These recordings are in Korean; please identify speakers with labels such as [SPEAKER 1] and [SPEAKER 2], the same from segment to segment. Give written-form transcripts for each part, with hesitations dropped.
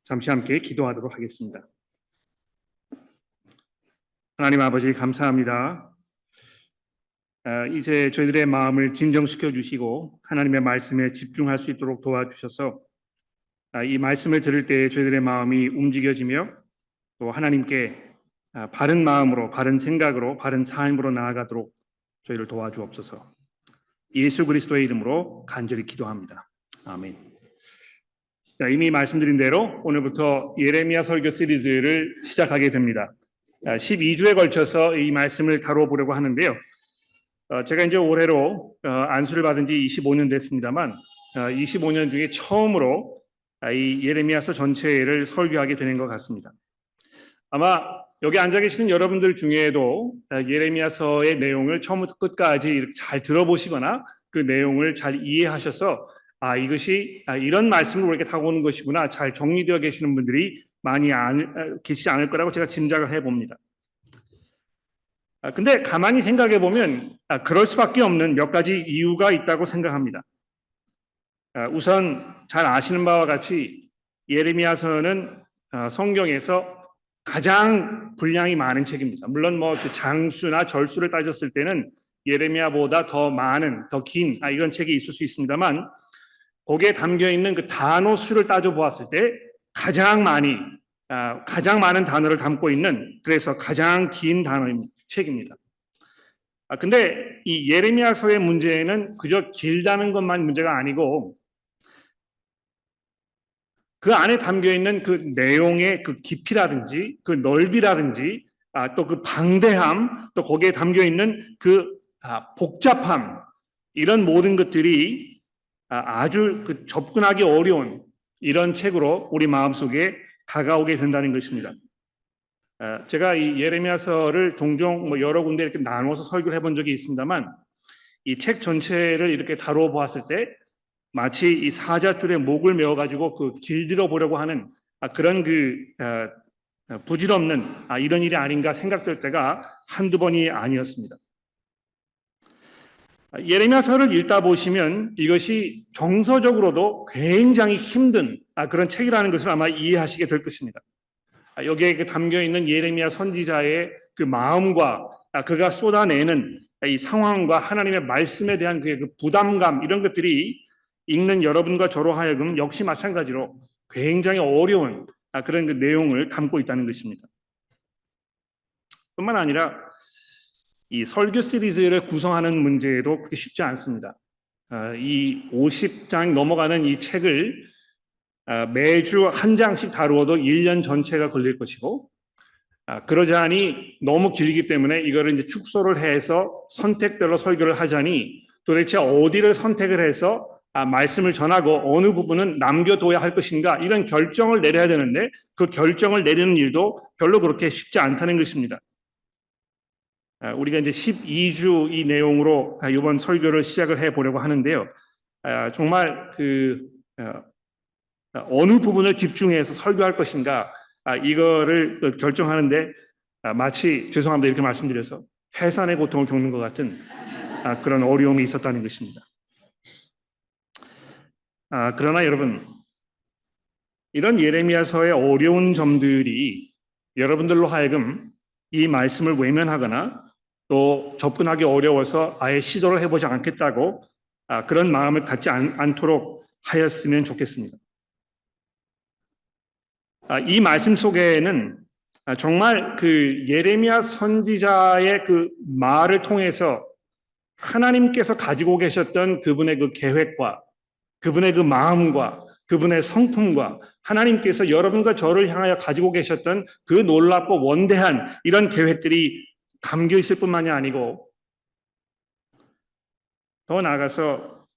[SPEAKER 1] 잠시 함께 기도하도록 하겠습니다. 하나님 아버지 감사합니다. 이제 저희들의 마음을 진정시켜 주시고 하나님의 말씀에 집중할 수 있도록 도와주셔서 이 말씀을 들을 때 저희들의 마음이 움직여지며 또 하나님께 바른 마음으로, 바른 생각으로, 바른 삶으로 나아가도록 저희를 도와주옵소서. 예수 그리스도의 이름으로 간절히 기도합니다. 아멘. 이미 말씀드린 대로 오늘부터 예레미야 설교 시리즈를 시작하게 됩니다. 12주에 걸쳐서 이 말씀을 다뤄보려고 하는데요. 제가 이제 올해로 안수를 받은 지 25년 됐습니다만 25년 중에 처음으로 이 예레미야서 전체를 설교하게 되는 것 같습니다. 아마 여기 앉아 계시는 여러분들 중에도 예레미야서의 내용을 처음부터 끝까지 잘 들어보시거나 그 내용을 잘 이해하셔서 이것이 이런 말씀을 이렇게 타고 오는 것이구나 잘 정리되어 계시는 분들이 많이 계시지 않을 거라고 제가 짐작을 해봅니다. 근데 가만히 생각해 보면 그럴 수밖에 없는 몇 가지 이유가 있다고 생각합니다. 우선 잘 아시는 바와 같이 예레미야서는 성경에서 가장 분량이 많은 책입니다. 물론 그 장수나 절수를 따졌을 때는 예레미야보다 더 많은, 더 긴 이런 책이 있을 수 있습니다만 거기에 담겨 있는 그 단어 수를 따져 보았을 때 가장 많은 단어를 담고 있는, 그래서 가장 긴 책입니다. 근데 이 예레미야서의 문제는 그저 길다는 것만 문제가 아니고 그 안에 담겨 있는 그 내용의 그 깊이라든지 그 넓이라든지 또 그 방대함, 또 거기에 담겨 있는 그 복잡함, 이런 모든 것들이 아주 그 접근하기 어려운 이런 책으로 우리 마음속에 다가오게 된다는 것입니다. 제가 이 예레미야서를 종종 여러 군데 이렇게 나눠서 설교를 해본 적이 있습니다만 이 책 전체를 이렇게 다루어 보았을 때 마치 이 사자줄에 목을 메어가지고 그 길들여 보려고 하는 그런 부질없는 이런 일이 아닌가 생각될 때가 한두 번이 아니었습니다. 예레미야서를 읽다 보시면 이것이 정서적으로도 굉장히 힘든 그런 책이라는 것을 아마 이해하시게 될 것입니다. 여기에 담겨 있는 예레미야 선지자의 그 마음과 그가 쏟아내는 이 상황과 하나님의 말씀에 대한 그 부담감, 이런 것들이 읽는 여러분과 저로 하여금 역시 마찬가지로 굉장히 어려운 그런 그 내용을 담고 있다는 것입니다. 뿐만 아니라 이 설교 시리즈를 구성하는 문제도 그렇게 쉽지 않습니다. 이 50장 넘어가는 이 책을 매주 한 장씩 다루어도 1년 전체가 걸릴 것이고, 그러자니 너무 길기 때문에 이거를 이제 축소를 해서 선택별로 설교를 하자니 도대체 어디를 선택을 해서 말씀을 전하고 어느 부분은 남겨둬야 할 것인가, 이런 결정을 내려야 되는데 그 결정을 내리는 일도 별로 그렇게 쉽지 않다는 것입니다. 우리가 이제 12주 이 내용으로 이번 설교를 시작을 해보려고 하는데요. 정말 어느 부분을 집중해서 설교할 것인가 이거를 결정하는데 마치, 죄송합니다 이렇게 말씀드려서, 해산의 고통을 겪는 것 같은 그런 어려움이 있었다는 것입니다. 그러나 여러분, 이런 예레미야서의 어려운 점들이 여러분들로 하여금 이 말씀을 외면하거나 또 접근하기 어려워서 아예 시도를 해보지 않겠다고 그런 마음을 갖지 않도록 하였으면 좋겠습니다. 이 말씀 속에는 정말 그 예레미야 선지자의 그 말을 통해서 하나님께서 가지고 계셨던 그분의 그 계획과 그분의 그 마음과 그분의 성품과 하나님께서 여러분과 저를 향하여 가지고 계셨던 그 놀랍고 원대한 이런 계획들이 담겨 있을 뿐만이 아니고, 더 나아가서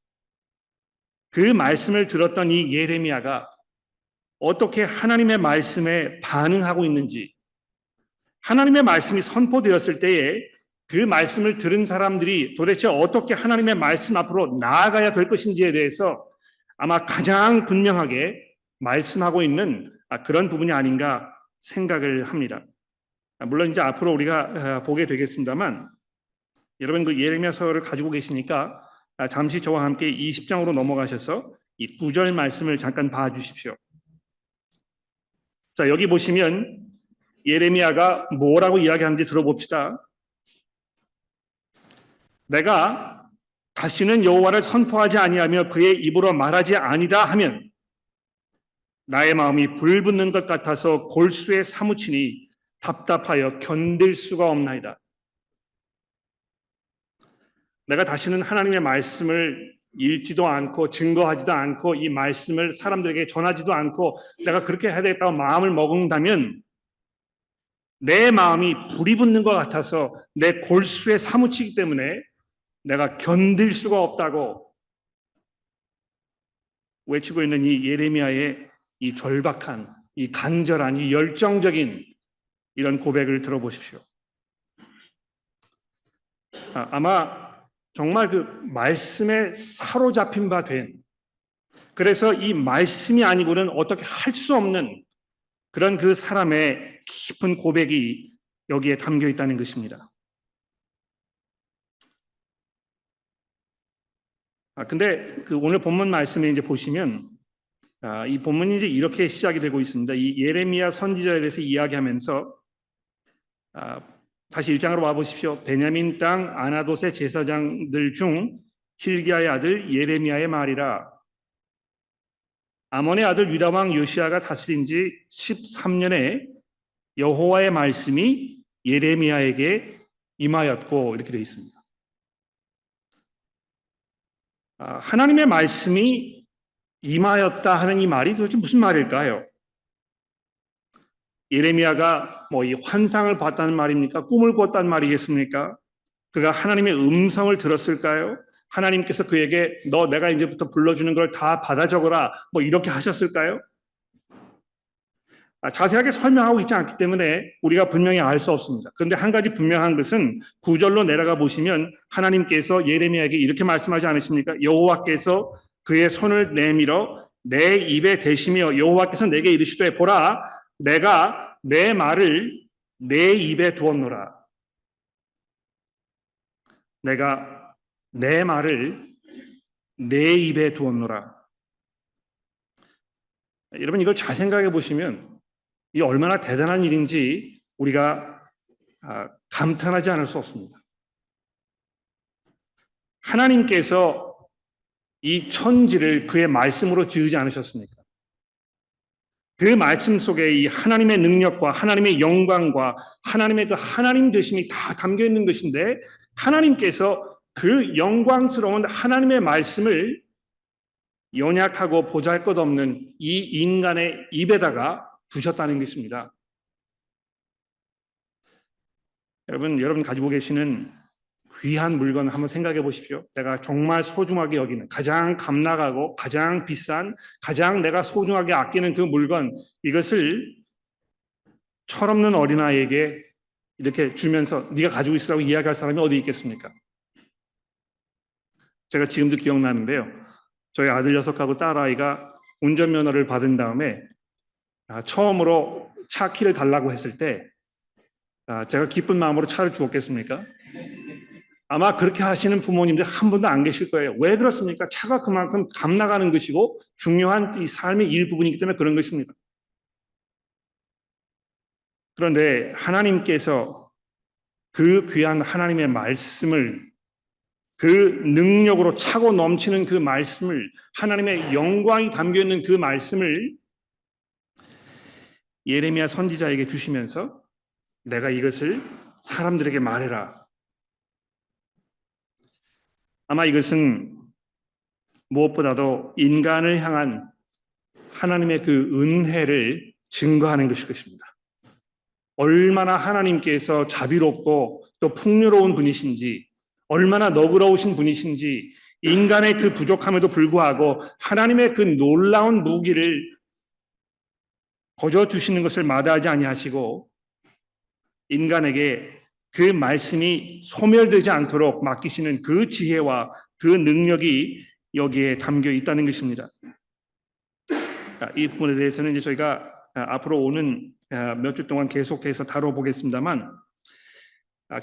[SPEAKER 1] 그 말씀을 들었던 이 예레미야가 어떻게 하나님의 말씀에 반응하고 있는지, 하나님의 말씀이 선포되었을 때에 그 말씀을 들은 사람들이 도대체 어떻게 하나님의 말씀 앞으로 나아가야 될 것인지에 대해서 아마 가장 분명하게 말씀하고 있는 그런 부분이 아닌가 생각을 합니다. 물론 이제 앞으로 우리가 보게 되겠습니다만, 여러분 그 예레미야서를 가지고 계시니까 잠시 저와 함께 20장으로 넘어가셔서 이 9절 말씀을 잠깐 봐주십시오. 자, 여기 보시면 예레미야가 뭐라고 이야기하는지 들어봅시다. 내가 다시는 여호와를 선포하지 아니하며 그의 입으로 말하지 아니라 하면 나의 마음이 불붙는 것 같아서 골수에 사무치니 답답하여 견딜 수가 없나이다. 내가 다시는 하나님의 말씀을 읽지도 않고 증거하지도 않고 이 말씀을 사람들에게 전하지도 않고 내가 그렇게 해야 되겠다고 마음을 먹는다면 내 마음이 불이 붙는 것 같아서 내 골수에 사무치기 때문에 내가 견딜 수가 없다고 외치고 있는 이 예레미야의 이 절박한, 이 간절한, 이 열정적인 이런 고백을 들어보십시오. 아마 정말 그 말씀에 사로잡힌 바 된, 그래서 이 말씀이 아니고는 어떻게 할 수 없는 그런 그 사람의 깊은 고백이 여기에 담겨 있다는 것입니다. 근데 그 오늘 본문 말씀에 이제 보시면 이 본문이 이제 이렇게 시작이 되고 있습니다. 이 예레미야 선지자에 대해서 이야기하면서 다시 1장으로 와 보십시오. 베냐민 땅 아나돗의 제사장들 중 hil기야의 아들 예레미야의 말이라. 아몬의 아들 유다 왕 요시야가 다스린 지 13년에 여호와의 말씀이 예레미야에게 임하였고, 이렇게 되어 있습니다. 하나님의 말씀이 임하였다 하는 이 말이 도대체 무슨 말일까요? 예레미야가 뭐 이 환상을 봤다는 말입니까? 꿈을 꿨다는 말이겠습니까? 그가 하나님의 음성을 들었을까요? 하나님께서 그에게 너 내가 이제부터 불러주는 걸 다 받아 적어라 뭐 이렇게 하셨을까요? 자세하게 설명하고 있지 않기 때문에 우리가 분명히 알 수 없습니다. 그런데 한 가지 분명한 것은 9절로 내려가 보시면 하나님께서 예레미야에게 이렇게 말씀하지 않으십니까? 여호와께서 그의 손을 내밀어 내 입에 대시며 여호와께서 내게 이르시되 보라 내가 내 말을 내 입에 두었노라. 내가 내 말을 내 입에 두었노라. 여러분 이걸 잘 생각해 보시면 이 얼마나 대단한 일인지 우리가 감탄하지 않을 수 없습니다. 하나님께서 이 천지를 그의 말씀으로 지으지 않으셨습니까? 그 말씀 속에 이 하나님의 능력과 하나님의 영광과 하나님의 그 하나님 되심이 다 담겨 있는 것인데 하나님께서 그 영광스러운 하나님의 말씀을 연약하고 보잘것없는 이 인간의 입에다가 두셨다는 것입니다. 여러분 가지고 계시는 귀한 물건 한번 생각해 보십시오. 내가 정말 소중하게 여기는 가장 값나가고 가장 비싼 가장 내가 소중하게 아끼는 그 물건 이것을 철없는 어린아이에게 이렇게 주면서 네가 가지고 있으라고 이야기할 사람이 어디 있겠습니까? 제가 지금도 기억나는데요. 저희 아들 녀석하고 딸아이가 운전면허를 받은 다음에 처음으로 차 키를 달라고 했을 때 제가 기쁜 마음으로 차를 주었겠습니까? 아마 그렇게 하시는 부모님들 한 분도 안 계실 거예요. 왜 그렇습니까? 차가 그만큼 값 나가는 것이고 중요한 이 삶의 일부분이기 때문에 그런 것입니다. 그런데 하나님께서 그 귀한 하나님의 말씀을 그 능력으로 차고 넘치는 그 말씀을 하나님의 영광이 담겨있는 그 말씀을 예레미야 선지자에게 주시면서 내가 이것을 사람들에게 말해라. 아마 이것은 무엇보다도 인간을 향한 하나님의 그 은혜를 증거하는 것일 것입니다. 얼마나 하나님께서 자비롭고 또 풍요로운 분이신지 얼마나 너그러우신 분이신지 인간의 그 부족함에도 불구하고 하나님의 그 놀라운 무기를 거저 주시는 것을 마다하지 아니하시고 인간에게 그 말씀이 소멸되지 않도록 맡기시는 그 지혜와 그 능력이 여기에 담겨 있다는 것입니다. 이 부분에 대해서는 이제 저희가 앞으로 오는 몇 주 동안 계속해서 다뤄보겠습니다만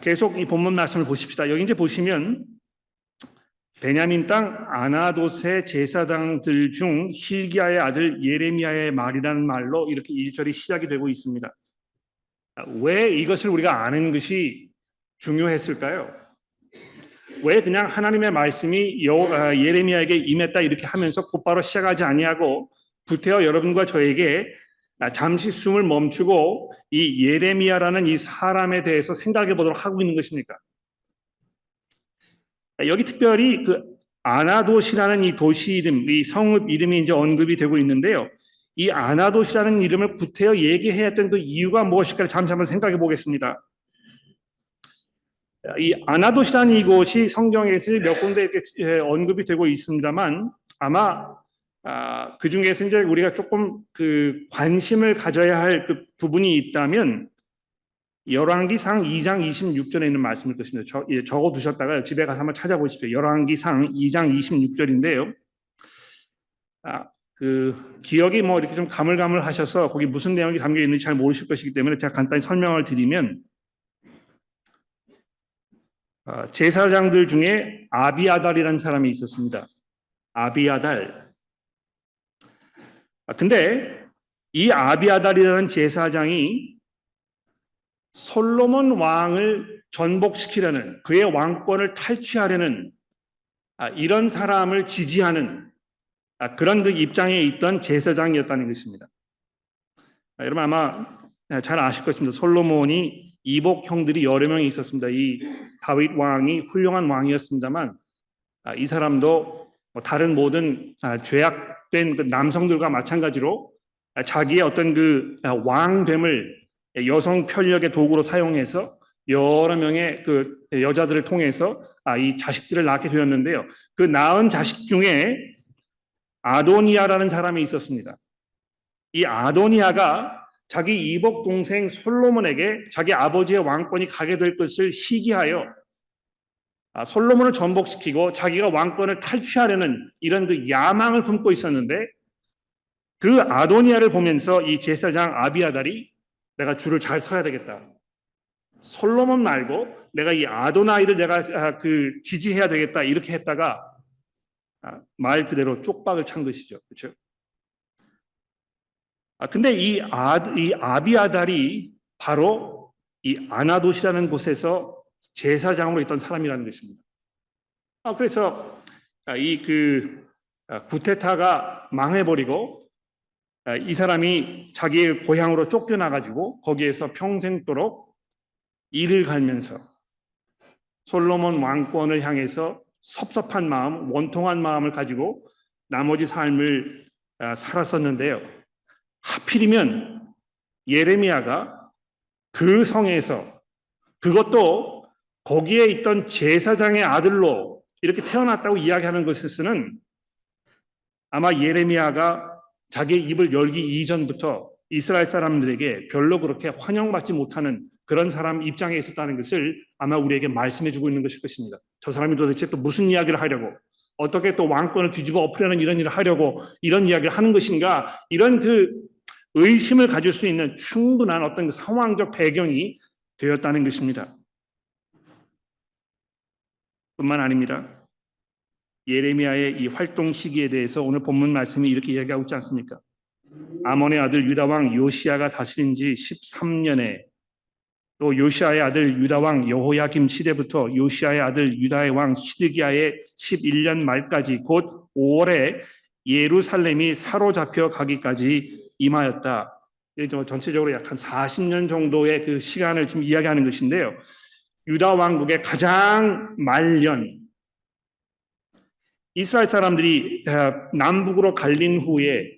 [SPEAKER 1] 계속 이 본문 말씀을 보십시다. 여기 이제 보시면 베냐민 땅 아나돗의 제사장들 중 hil기야의 아들 예레미야의 말이라는 말로 이렇게 1절이 시작이 되고 있습니다. 왜 이것을 우리가 아는 것이 중요했을까요? 왜 그냥 하나님의 말씀이 예레미야에게 임했다 이렇게 하면서 곧바로 시작하지 아니하고 구태여 여러분과 저에게 잠시 숨을 멈추고 이 예레미야라는 이 사람에 대해서 생각해 보도록 하고 있는 것입니까? 여기 특별히 그 아나돗이라는 이 도시 이름, 이 성읍 이름이 이제 언급이 되고 있는데요. 이 아나돗이라는 이름을 구태여 얘기해야 했던 그 이유가 무엇일까를 잠시 한번 생각해 보겠습니다. 이 아나돗이라는 이곳이 성경에서 몇 군데 이렇게 언급이 되고 있습니다만 아마 그 중에서 이제 우리가 조금 그 관심을 가져야 할 그 부분이 있다면 열왕기상 2장 26절에 있는 말씀일 것입니다. 적어 두셨다가 집에 가서 한번 찾아보십시오. 열왕기상 2장 26절인데요. 그 기억이 뭐 이렇게 좀 가물가물하셔서 거기 무슨 내용이 담겨 있는지 잘 모르실 것이기 때문에 제가 간단히 설명을 드리면 제사장들 중에 아비아달이라는 사람이 있었습니다. 아비아달. 근데 이 아비아달이라는 제사장이 솔로몬 왕을 전복시키려는 그의 왕권을 탈취하려는 이런 사람을 지지하는 그런 그 입장에 있던 제사장이었다는 것입니다. 여러분 아마 잘 아실 것입니다. 솔로몬이 이복 형들이 여러 명이 있었습니다. 이 다윗 왕이 훌륭한 왕이었습니다만 이 사람도 다른 모든 죄악된 그 남성들과 마찬가지로 자기의 어떤 그 왕됨을 여성 편력의 도구로 사용해서 여러 명의 그 여자들을 통해서 이 자식들을 낳게 되었는데요. 그 낳은 자식 중에 아도니아라는 사람이 있었습니다. 이 아도니아가 자기 이복 동생 솔로몬에게 자기 아버지의 왕권이 가게 될 것을 시기하여 솔로몬을 전복시키고 자기가 왕권을 탈취하려는 이런 그 야망을 품고 있었는데 그 아도니아를 보면서 이 제사장 아비아달이 내가 줄을 잘 서야 되겠다. 솔로몬 말고 내가 이 아도나이를 내가 그 지지해야 되겠다 이렇게 했다가 말 그대로 쪽박을 찬 것이죠. 그렇죠? 근데 이 아비아달이 바로 이 아나돗이라는 곳에서 제사장으로 있던 사람이라는 것입니다. 그래서 이 그 구테타가 망해버리고 이 사람이 자기의 고향으로 쫓겨나가지고 거기에서 평생도록 일을 갈면서 솔로몬 왕권을 향해서 섭섭한 마음, 원통한 마음을 가지고 나머지 삶을 살았었는데요. 하필이면 예레미야가 그 성에서 그것도 거기에 있던 제사장의 아들로 이렇게 태어났다고 이야기하는 것에서는 아마 예레미야가 자기의 입을 열기 이전부터 이스라엘 사람들에게 별로 그렇게 환영받지 못하는 그런 사람 입장에 있었다는 것을 아마 우리에게 말씀해주고 있는 것일 것입니다. 저 사람이 도대체 또 무슨 이야기를 하려고 어떻게 또 왕권을 뒤집어 엎으려는 이런 일을 하려고 이런 이야기를 하는 것인가 이런 그 의심을 가질 수 있는 충분한 어떤 그 상황적 배경이 되었다는 것입니다. 뿐만 아닙니다. 예레미야의 이 활동 시기에 대해서 오늘 본문 말씀이 이렇게 이야기하고 있지 않습니까? 아몬의 아들 유다 왕 요시야가 다스린 지 13년에 또 요시야의 아들 유다 왕 여호야김 시대부터 요시야의 아들 유다의 왕 시드기야의 11년 말까지 곧 5월에 예루살렘이 사로잡혀 가기까지 임하였다. 전체적으로 약 한 40년 정도의 그 시간을 좀 이야기하는 것인데요. 유다 왕국의 가장 말년 이스라엘 사람들이 남북으로 갈린 후에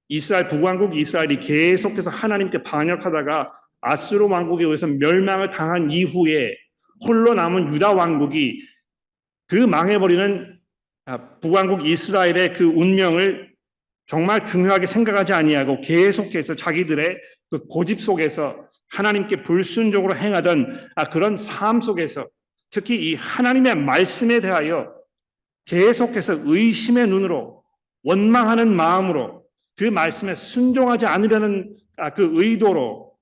[SPEAKER 1] 이스라엘 북왕국 이스라엘이 계속해서 하나님께 반역하다가 아스루 왕국에 의해서 멸망을 당한 이후에 홀로 남은 유다 왕국이 그 망해버리는 북왕국 이스라엘의 그 운명을 정말 중요하게 생각하지 아니하고 계속해서 자기들의 그 고집 속에서 하나님께 불순종으로 행하던 그런 삶 속에서 특히 이 하나님의 말씀에 대하여 계속해서 의심의 눈으로 원망하는 마음으로 그 말씀에 순종하지 않으려는 그 의도로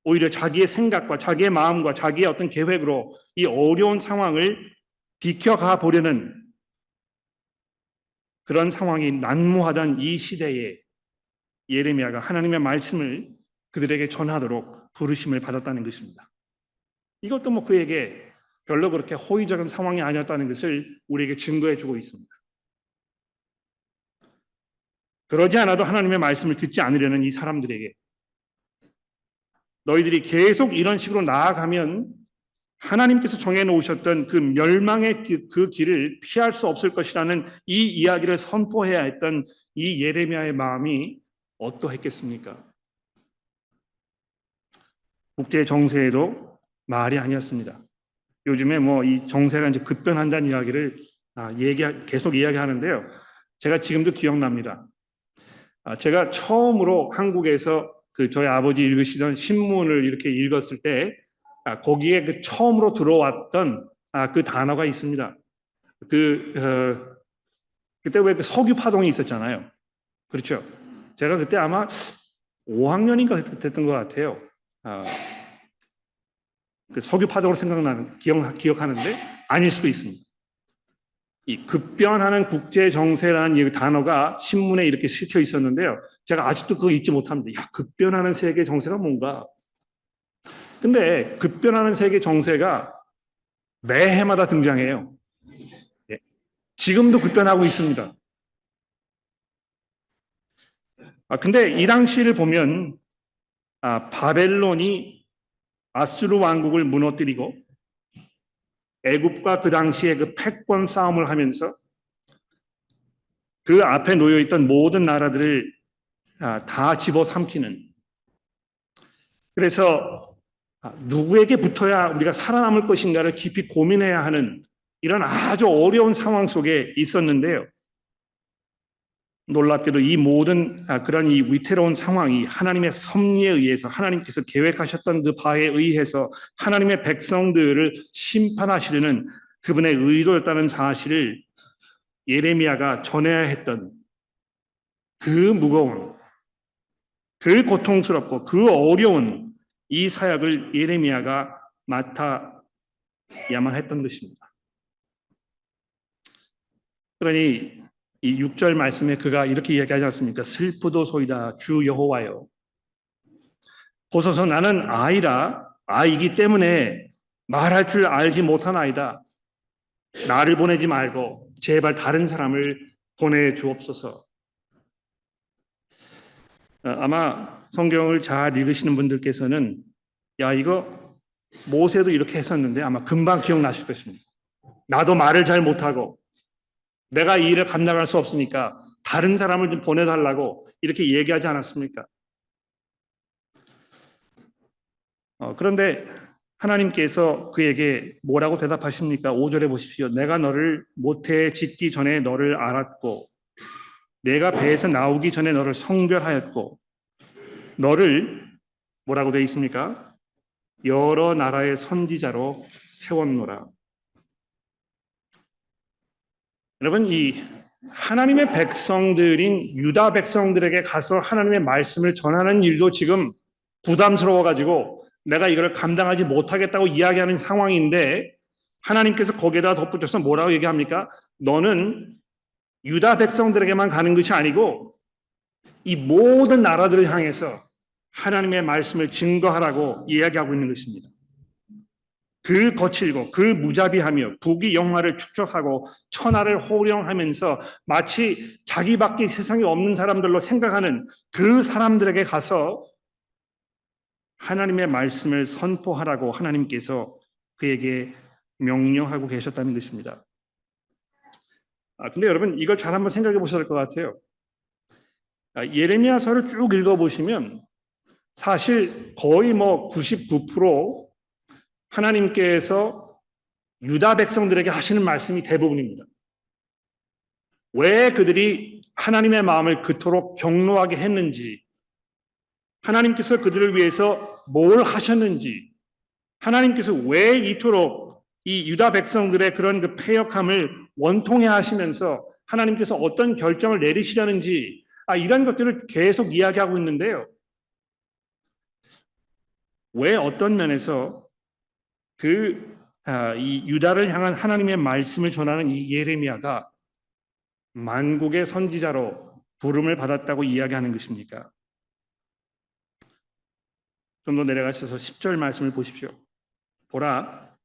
[SPEAKER 1] 오히려 자기의 생각과 자기의 마음과 자기의 어떤 계획으로 이 어려운 상황을 비켜가 보려는 그런 상황이 난무하던 이 시대에 예레미야가 하나님의 말씀을 그들에게 전하도록 부르심을 받았다는 것입니다. 이것도 뭐 그에게 별로 그렇게 호의적인 상황이 아니었다는 것을 우리에게 증거해 주고 있습니다. 그러지 않아도 하나님의 말씀을 듣지 않으려는 이 사람들에게 너희들이 계속 이런 식으로 나아가면 하나님께서 정해놓으셨던 그 멸망의 그 길을 피할 수 없을 것이라는 이 이야기를 선포해야 했던 이 예레미야의 마음이 어떠했겠습니까? 국제 정세에도 말이 아니었습니다. 요즘에 뭐 이 정세가 이제 급변한다는 이야기를 계속 이야기하는데요. 제가 지금도 기억납니다. 제가 처음으로 한국에서 저희 아버지 읽으시던 신문을 이렇게 읽었을 때 거기에 그 처음으로 들어왔던 그 단어가 있습니다. 그때 왜 그 석유 파동이 있었잖아요. 그렇죠. 제가 그때 아마 5학년인가 됐던 것 같아요. 그 석유 파동으로 기억하는데 아닐 수도 있습니다. 이 급변하는 국제 정세라는 이 단어가 신문에 이렇게 실혀 있었는데요. 제가 아직도 그거 잊지 못합니다. 야, 급변하는 세계 정세가 뭔가? 근데 급변하는 세계 정세가 매해마다 등장해요. 예. 지금도 급변하고 있습니다. 근데 이 당시를 보면 바벨론이 아수르 왕국을 무너뜨리고 애굽과 그 당시에 그 패권 싸움을 하면서 그 앞에 놓여 있던 모든 나라들을 다 집어삼키는, 그래서 누구에게 붙어야 우리가 살아남을 것인가를 깊이 고민해야 하는 이런 아주 어려운 상황 속에 있었는데요. 놀랍게도 이 모든 그런 이 위태로운 상황이 하나님의 섭리에 의해서 하나님께서 계획하셨던 그 바에 의해서 하나님의 백성들을 심판하시려는 그분의 의도였다는 사실을 예레미야가 전해야 했던 그 무거운, 그 고통스럽고 그 어려운 이 사역을 예레미야가 맡아야만 했던 것입니다. 그러니 이 6절 말씀에 그가 이렇게 이야기하지 않습니까? 슬프도소이다 주 여호와여, 보소서 나는 아이기 때문에 말할 줄 알지 못하나이다. 나를 보내지 말고 제발 다른 사람을 보내주옵소서. 아마 성경을 잘 읽으시는 분들께서는 야, 이거 모세도 이렇게 했었는데 아마 금방 기억나실 것입니다. 나도 말을 잘 못하고 내가 이 일을 감당할 수 없으니까 다른 사람을 좀 보내달라고 이렇게 얘기하지 않았습니까? 그런데 하나님께서 그에게 뭐라고 대답하십니까? 5절에 보십시오. 내가 너를 모태에 짓기 전에 너를 알았고 내가 배에서 나오기 전에 너를 성별하였고 너를 뭐라고 되어 있습니까? 여러 나라의 선지자로 세웠노라. 여러분, 이 하나님의 백성들인 유다 백성들에게 가서 하나님의 말씀을 전하는 일도 지금 부담스러워가지고 내가 이걸 감당하지 못하겠다고 이야기하는 상황인데 하나님께서 거기에다 덧붙여서 뭐라고 얘기합니까? 너는 유다 백성들에게만 가는 것이 아니고 이 모든 나라들을 향해서 하나님의 말씀을 증거하라고 이야기하고 있는 것입니다. 그 거칠고 그 무자비하며 부귀 영화를 축적하고 천하를 호령하면서 마치 자기밖에 세상에 없는 사람들로 생각하는 그 사람들에게 가서 하나님의 말씀을 선포하라고 하나님께서 그에게 명령하고 계셨다는 것입니다. 근데 여러분 이걸 잘 한번 생각해 보셔야 될 것 같아요. 예레미야서를 쭉 읽어보시면 사실 거의 뭐 99% 하나님께서 유다 백성들에게 하시는 말씀이 대부분입니다. 왜 그들이 하나님의 마음을 그토록 경노하게 했는지, 하나님께서 그들을 위해서 뭘 하셨는지, 하나님께서 왜 이토록 이 유다 백성들의 그런 그 패역함을 원통해 하시면서 하나님께서 어떤 결정을 내리시려는지 이런 것들을 계속 이야기하고 있는데요. 왜 어떤 면에서 이 유다를 향한 하나님의 말씀을 전하는 이 예레미야가 만국의 선지자로 부름을 받았다고 이야기하는 것입니까? 좀 더 내려가셔서 10절 말씀을 보십시오. 보라,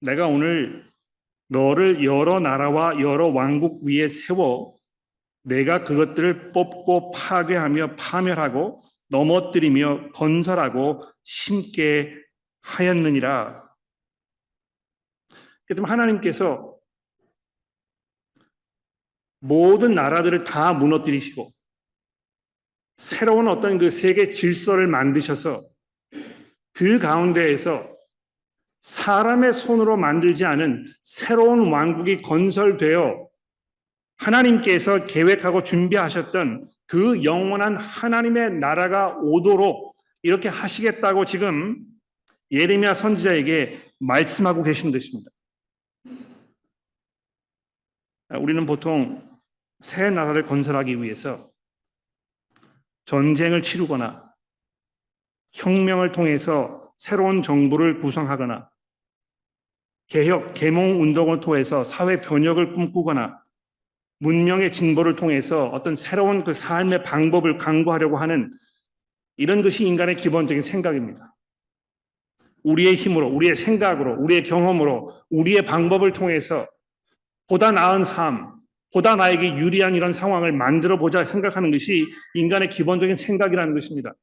[SPEAKER 1] 내가 오늘 너를 여러 나라와 여러 왕국 위에 세워 내가 그것들을 뽑고 파괴하며 파멸하고 넘어뜨리며 건설하고 심게 하였느니라. 그럼 하나님께서 모든 나라들을 다 무너뜨리시고 새로운 어떤 그 세계 질서를 만드셔서 그 가운데에서 사람의 손으로 만들지 않은 새로운 왕국이 건설되어 하나님께서 계획하고 준비하셨던 그 영원한 하나님의 나라가 오도록 이렇게 하시겠다고 지금 예레미야 선지자에게 말씀하고 계신 것입니다. 우리는 보통 새 나라를 건설하기 위해서 전쟁을 치르거나 혁명을 통해서 새로운 정부를 구성하거나 개혁, 계몽 운동을 통해서 사회 변혁을 꿈꾸거나 문명의 진보를 통해서 어떤 새로운 그 삶의 방법을 강구하려고 하는 이런 것이 인간의 기본적인 생각입니다. 우리의 힘으로, 우리의 생각으로, 우리의 경험으로, 우리의 방법을 통해서 보다 나은 삶, 보다 나에게 유리한 이런 상황을 만들어 보자 생각하는 것이 인간의 기본적인 생각이라는 것입니다.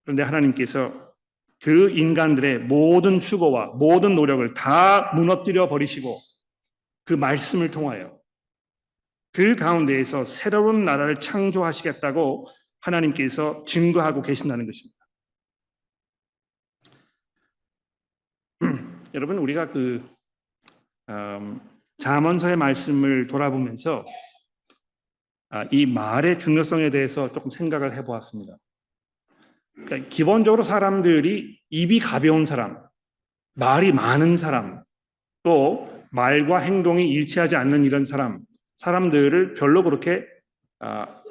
[SPEAKER 1] 그런데 하나님께서 그 인간들의 모든 수고와 모든 노력을 다 무너뜨려 버리시고 그 말씀을 통하여 그 가운데에서 새로운 나라를 창조하시겠다고 하나님께서 증거하고 계신다는 것입니다. 여러분, 우리가 잠언서의 말씀을 돌아보면서 이 말의 중요성에 대해서 조금 생각을 해보았습니다. 그러니까 기본적으로 사람들이 입이 가벼운 사람, 말이 많은 사람, 또 말과 행동이 일치하지 않는 이런 사람들을 별로 그렇게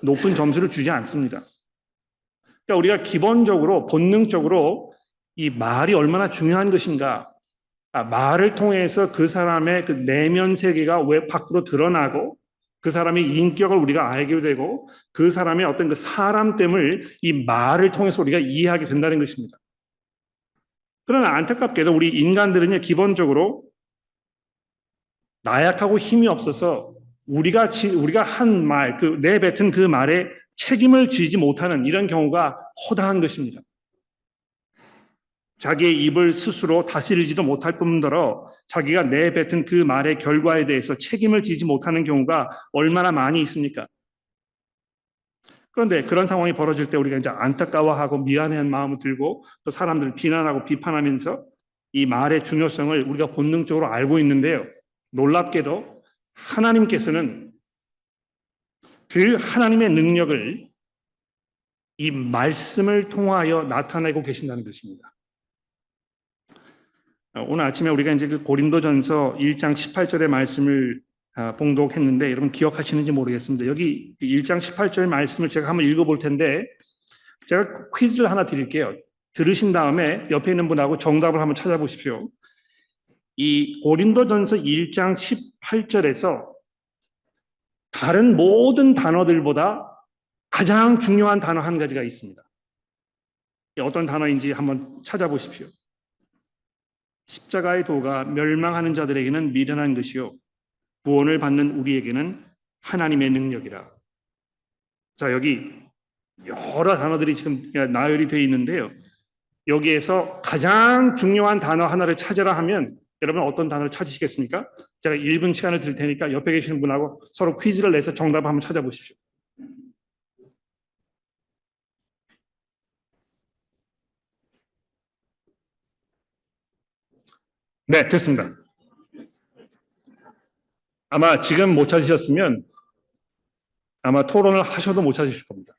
[SPEAKER 1] 높은 점수를 주지 않습니다. 그러니까 우리가 기본적으로 본능적으로 이 말이 얼마나 중요한 것인가, 말을 통해서 그 사람의 그 내면 세계가 왜 밖으로 드러나고 그 사람의 인격을 우리가 알게 되고 그 사람의 어떤 그 사람됨을 이 말을 통해서 우리가 이해하게 된다는 것입니다. 그러나 안타깝게도 우리 인간들은요, 기본적으로 나약하고 힘이 없어서 우리가 한 말, 내뱉은 그 말에 책임을 지지 못하는 이런 경우가 허다한 것입니다. 자기의 입을 스스로 다스리지도 못할 뿐더러 자기가 내뱉은 그 말의 결과에 대해서 책임을 지지 못하는 경우가 얼마나 많이 있습니까? 그런데 그런 상황이 벌어질 때 우리가 이제 안타까워하고 미안해하는 마음을 들고 또 사람들을 비난하고 비판하면서 이 말의 중요성을 우리가 본능적으로 알고 있는데요. 놀랍게도 하나님께서는 그 하나님의 능력을 이 말씀을 통하여 나타내고 계신다는 것입니다. 오늘 아침에 우리가 이제 그 고린도전서 1장 18절의 말씀을 봉독했는데 여러분 기억하시는지 모르겠습니다. 여기 1장 18절 말씀을 제가 한번 읽어볼 텐데 제가 퀴즈를 하나 드릴게요. 들으신 다음에 옆에 있는 분하고 정답을 한번 찾아보십시오. 이 고린도전서 1장 18절에서 다른 모든 단어들보다 가장 중요한 단어 한 가지가 있습니다. 어떤 단어인지 한번 찾아보십시오. 십자가의 도가 멸망하는 자들에게는 미련한 것이요 구원을 받는 우리에게는 하나님의 능력이라. 자, 여기 여러 단어들이 지금 나열이 되어 있는데요. 여기에서 가장 중요한 단어 하나를 찾으라 하면 여러분 어떤 단어를 찾으시겠습니까? 제가 1분 시간을 드릴 테니까 옆에 계시는 분하고 서로 퀴즈를 내서 정답을 한번 찾아보십시오. 네, 됐습니다. 아마 지금 못 찾으셨으면 아마 토론을 하셔도 못 찾으실 겁니다.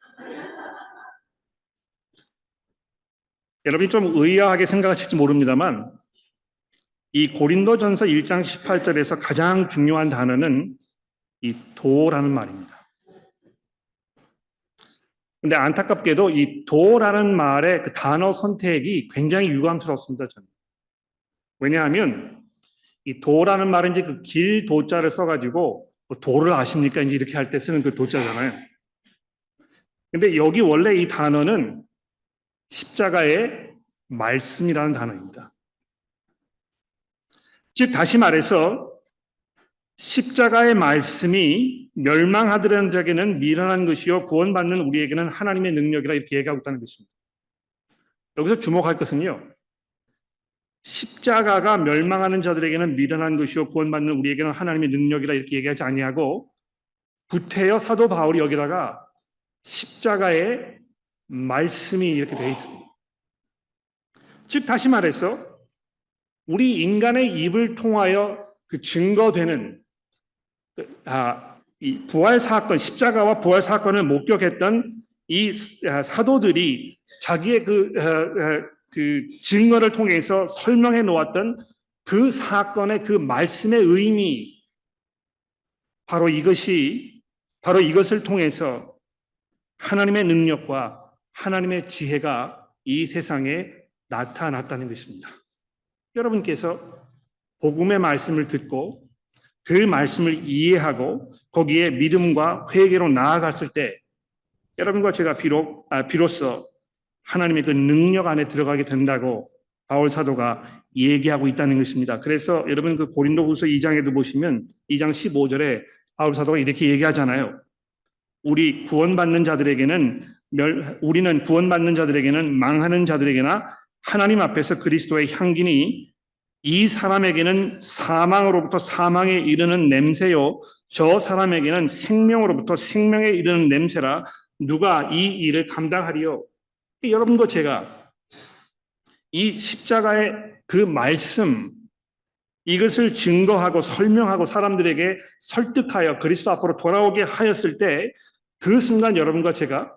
[SPEAKER 1] 여러분이 좀 의아하게 생각하실지 모릅니다만 이 고린도전서 1장 18절에서 가장 중요한 단어는 이 도라는 말입니다. 근데 안타깝게도 이 도라는 말의 그 단어 선택이 굉장히 유감스럽습니다. 저는. 왜냐하면 이 도라는 말은 이제 그 길 도자를 써가지고 뭐 도를 아십니까? 이제 이렇게 할 때 쓰는 그 도자잖아요. 근데 여기 원래 이 단어는 십자가의 말씀이라는 단어입니다. 즉 다시 말해서 십자가의 말씀이 멸망하더라는 자에게는 미련한 것이요 구원받는 우리에게는 하나님의 능력이라 이렇게 얘기하고 있다는 것입니다. 여기서 주목할 것은요. 십자가가 멸망하는 자들에게는 미련한 것이요 구원받는 우리에게는 하나님의 능력이라 이렇게 얘기하지 아니하고 구태여 사도 바울이 여기다가 십자가의 말씀이 이렇게 되어 있습니다. 즉 다시 말해서 우리 인간의 입을 통하여 그 증거되는 이 부활 사건, 십자가와 부활 사건을 목격했던 이 사도들이 자기의 그 증거를 통해서 설명해 놓았던 그 사건의 그 말씀의 의미, 바로 이것을 통해서 하나님의 능력과 하나님의 지혜가 이 세상에 나타났다는 것입니다. 여러분께서 복음의 말씀을 듣고 그 말씀을 이해하고 거기에 믿음과 회개로 나아갔을 때 여러분과 제가 비로소 하나님의 그 능력 안에 들어가게 된다고 바울 사도가 얘기하고 있다는 것입니다. 그래서 여러분 그 고린도후서 2장에도 보시면 2장 15절에 바울 사도가 이렇게 얘기하잖아요. 우리는 구원받는 자들에게는 망하는 자들에게나 하나님 앞에서 그리스도의 향기니 이 사람에게는 사망으로부터 사망에 이르는 냄새요 저 사람에게는 생명으로부터 생명에 이르는 냄새라 누가 이 일을 감당하리요. 여러분과 제가 이 십자가의 그 말씀 이것을 증거하고 설명하고 사람들에게 설득하여 그리스도 앞으로 돌아오게 하였을 때 그 순간 여러분과 제가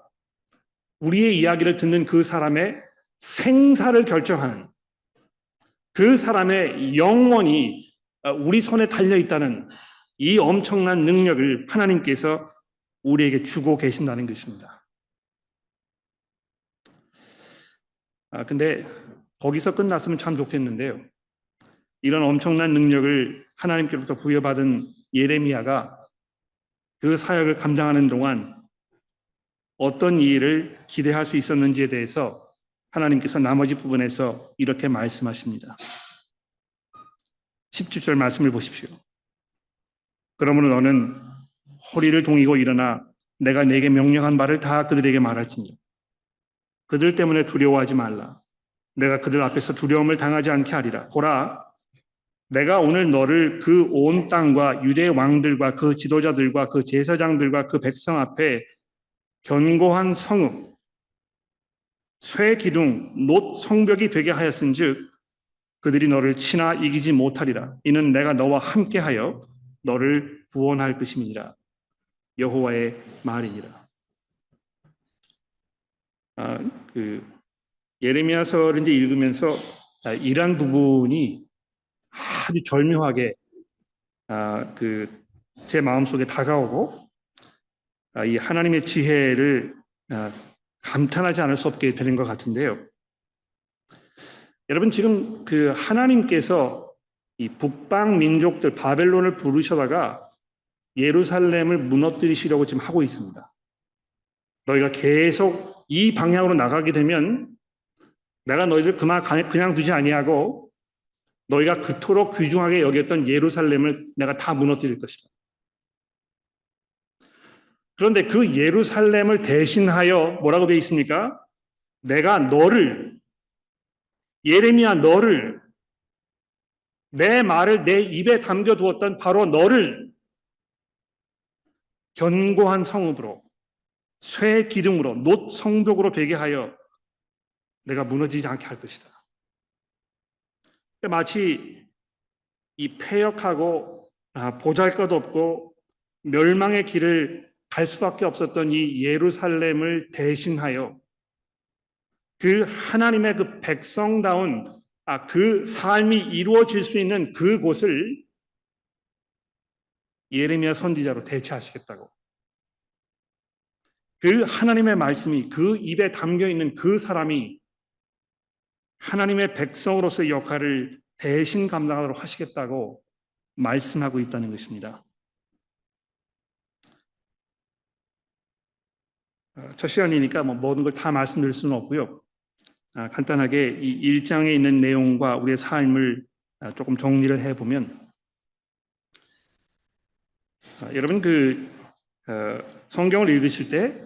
[SPEAKER 1] 우리의 이야기를 듣는 그 사람의 생사를 결정하는 그 사람의 영원이 우리 손에 달려있다는 이 엄청난 능력을 하나님께서 우리에게 주고 계신다는 것입니다. 근데 거기서 끝났으면 참 좋겠는데요. 이런 엄청난 능력을 하나님께로부터 부여받은 예레미야가 그 사역을 감당하는 동안 어떤 일을 기대할 수 있었는지에 대해서 하나님께서 나머지 부분에서 이렇게 말씀하십니다. 17절 말씀을 보십시오. 그러므로 너는 허리를 동이고 일어나 내가 네게 명령한 바를 다 그들에게 말할지니라. 그들 때문에 두려워하지 말라. 내가 그들 앞에서 두려움을 당하지 않게 하리라. 보라, 내가 오늘 너를 그 온 땅과 유대 왕들과 그 지도자들과 그 제사장들과 그 백성 앞에 견고한 성읍, 쇠 기둥, 놋 성벽이 되게 하였은즉 그들이 너를 치나 이기지 못하리라. 이는 내가 너와 함께하여 너를 구원할 것임이니라. 여호와의 말이니라. 예레미야서를 이제 읽으면서 이러한 부분이 아주 절묘하게 제 마음속에 다가오고 이 하나님의 지혜를 감탄하지 않을 수 없게 되는 것 같은데요. 여러분 지금 그 하나님께서 이 북방 민족들 바벨론을 부르셔다가 예루살렘을 무너뜨리시려고 지금 하고 있습니다. 너희가 계속 이 방향으로 나가게 되면 내가 너희들 그냥 두지 아니하고 너희가 그토록 귀중하게 여겼던 예루살렘을 내가 다 무너뜨릴 것이다. 그런데 그 예루살렘을 대신하여 뭐라고 되어 있습니까? 내가 예레미야 너를 내 말을 내 입에 담겨두었던 바로 너를 견고한 성읍으로 쇠 기둥으로 놋 성벽으로 되게 하여 내가 무너지지 않게 할 것이다. 마치 이 패역하고 보잘것없고 멸망의 길을 갈 수밖에 없었던 이 예루살렘을 대신하여 그 하나님의 그 백성다운 그 삶이 이루어질 수 있는 그곳을 예레미야 선지자로 대체하시겠다고. 그 하나님의 말씀이 그 입에 담겨 있는 그 사람이 하나님의 백성으로서의 역할을 대신 감당하도록 하시겠다고 말씀하고 있다는 것입니다. 첫 시간이니까 모든 걸 다 말씀드릴 수는 없고요. 간단하게 이 1장에 있는 내용과 우리의 삶을 조금 정리를 해보면, 여러분 성경을 읽으실 때,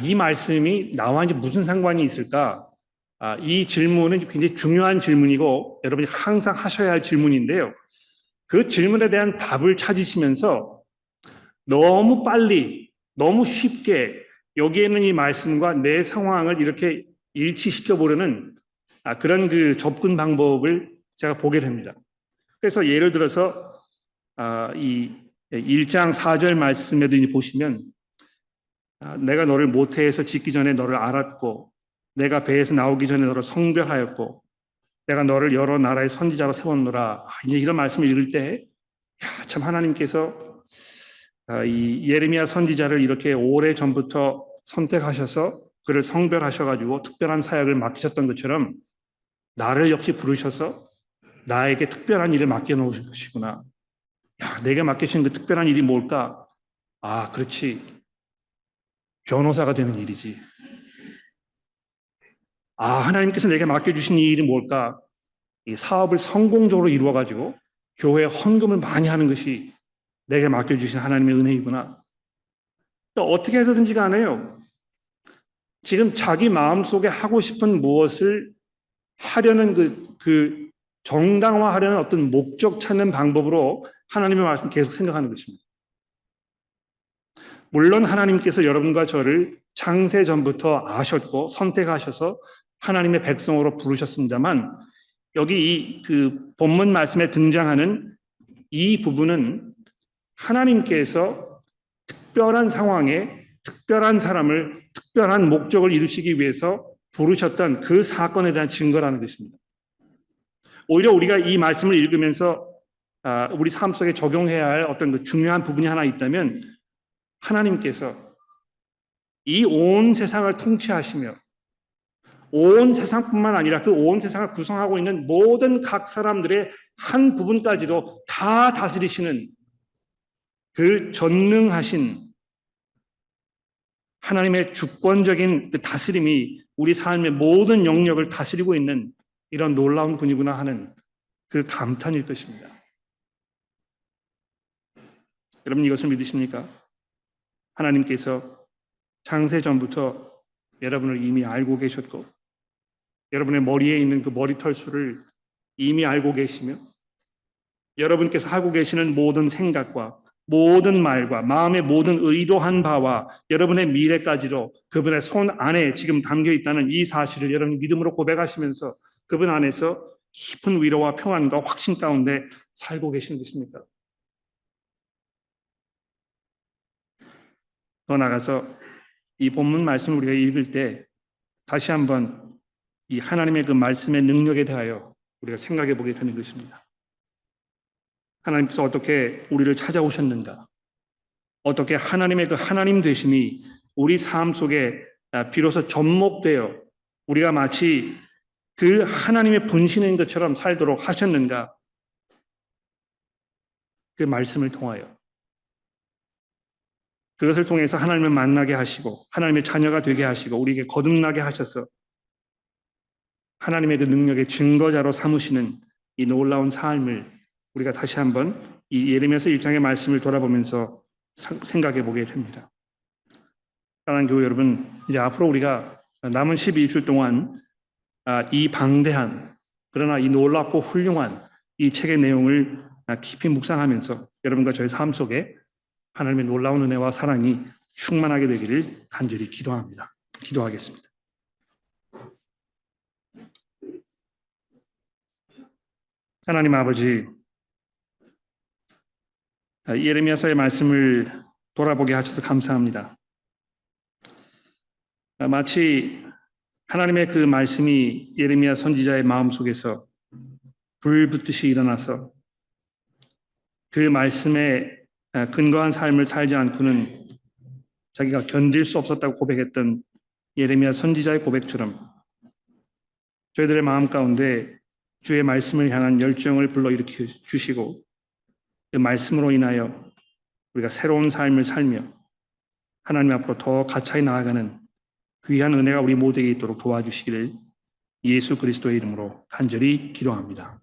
[SPEAKER 1] 이 말씀이 나와 이제 무슨 상관이 있을까? 이 질문은 굉장히 중요한 질문이고 여러분이 항상 하셔야 할 질문인데요. 그 질문에 대한 답을 찾으시면서 너무 빨리, 너무 쉽게 여기에 있는 이 말씀과 내 상황을 이렇게 일치시켜 보려는 그런 접근 방법을 제가 보게 됩니다. 그래서 예를 들어서 이 1장 4절 말씀에도 이제 보시면, 내가 너를 모태에서 짓기 전에 너를 알았고 내가 배에서 나오기 전에 너를 성별하였고 내가 너를 여러 나라의 선지자로 세웠노라. 이제 이런 말씀을 읽을 때, 참 하나님께서 이 예레미야 선지자를 이렇게 오래 전부터 선택하셔서 그를 성별하셔가지고 특별한 사역을 맡기셨던 것처럼 나를 역시 부르셔서 나에게 특별한 일을 맡겨놓으신 것이구나. 내게 맡기신 그 특별한 일이 뭘까? 그렇지. 변호사가 되는 일이지. 하나님께서 내게 맡겨주신 이 일이 뭘까? 이 사업을 성공적으로 이루어가지고 교회에 헌금을 많이 하는 것이 내게 맡겨주신 하나님의 은혜이구나. 어떻게 해서든지 간에요, 지금 자기 마음속에 하고 싶은 무엇을 하려는 정당화하려는 어떤 목적 찾는 방법으로 하나님의 말씀 계속 생각하는 것입니다. 물론 하나님께서 여러분과 저를 창세 전부터 아셨고 선택하셔서 하나님의 백성으로 부르셨습니다만, 여기 본문 말씀에 등장하는 이 부분은 하나님께서 특별한 상황에 특별한 사람을 특별한 목적을 이루시기 위해서 부르셨던 그 사건에 대한 증거라는 것입니다. 오히려 우리가 이 말씀을 읽으면서 우리 삶 속에 적용해야 할 어떤 중요한 부분이 하나 있다면, 하나님께서 이 온 세상을 통치하시며 온 세상뿐만 아니라 그 온 세상을 구성하고 있는 모든 각 사람들의 한 부분까지도 다 다스리시는 그 전능하신 하나님의 주권적인 그 다스림이 우리 삶의 모든 영역을 다스리고 있는 이런 놀라운 분이구나 하는 그 감탄일 것입니다. 여러분, 이것을 믿으십니까? 하나님께서 창세 전부터 여러분을 이미 알고 계셨고 여러분의 머리에 있는 그 머리털 수를 이미 알고 계시며 여러분께서 하고 계시는 모든 생각과 모든 말과 마음의 모든 의도한 바와 여러분의 미래까지도 그분의 손 안에 지금 담겨 있다는 이 사실을 여러분이 믿음으로 고백하시면서 그분 안에서 깊은 위로와 평안과 확신 가운데 살고 계시는 것입니까? 더 나아가서 이 본문 말씀을 우리가 읽을 때 다시 한번 이 하나님의 그 말씀의 능력에 대하여 우리가 생각해 보게 되는 것입니다. 하나님께서 어떻게 우리를 찾아오셨는가? 어떻게 하나님의 그 하나님 되심이 우리 삶 속에 비로소 접목되어 우리가 마치 그 하나님의 분신인 것처럼 살도록 하셨는가? 그 말씀을 통하여 그것을 통해서 하나님을 만나게 하시고 하나님의 자녀가 되게 하시고 우리에게 거듭나게 하셔서 하나님의 그 능력의 증거자로 삼으시는 이 놀라운 삶을 우리가 다시 한번 이 예레미야서 1장의 말씀을 돌아보면서 생각해 보게 됩니다. 사랑하는 교회 여러분, 이제 앞으로 우리가 남은 12주 동안 이 방대한 그러나 이 놀랍고 훌륭한 이 책의 내용을 깊이 묵상하면서 여러분과 저의 삶 속에 하나님의 놀라운 은혜와 사랑이 충만하게 되기를 간절히 기도합니다. 기도하겠습니다. 하나님 아버지, 예레미야서의 말씀을 돌아보게 하셔서 감사합니다. 마치 하나님의 그 말씀이 예레미야 선지자의 마음속에서 불 붙듯이 일어나서 그 말씀에 근거한 삶을 살지 않고는 자기가 견딜 수 없었다고 고백했던 예레미야 선지자의 고백처럼 저희들의 마음 가운데 주의 말씀을 향한 열정을 불러일으켜 주시고 그 말씀으로 인하여 우리가 새로운 삶을 살며 하나님 앞으로 더 가까이 나아가는 귀한 은혜가 우리 모두에게 있도록 도와주시기를 예수 그리스도의 이름으로 간절히 기도합니다.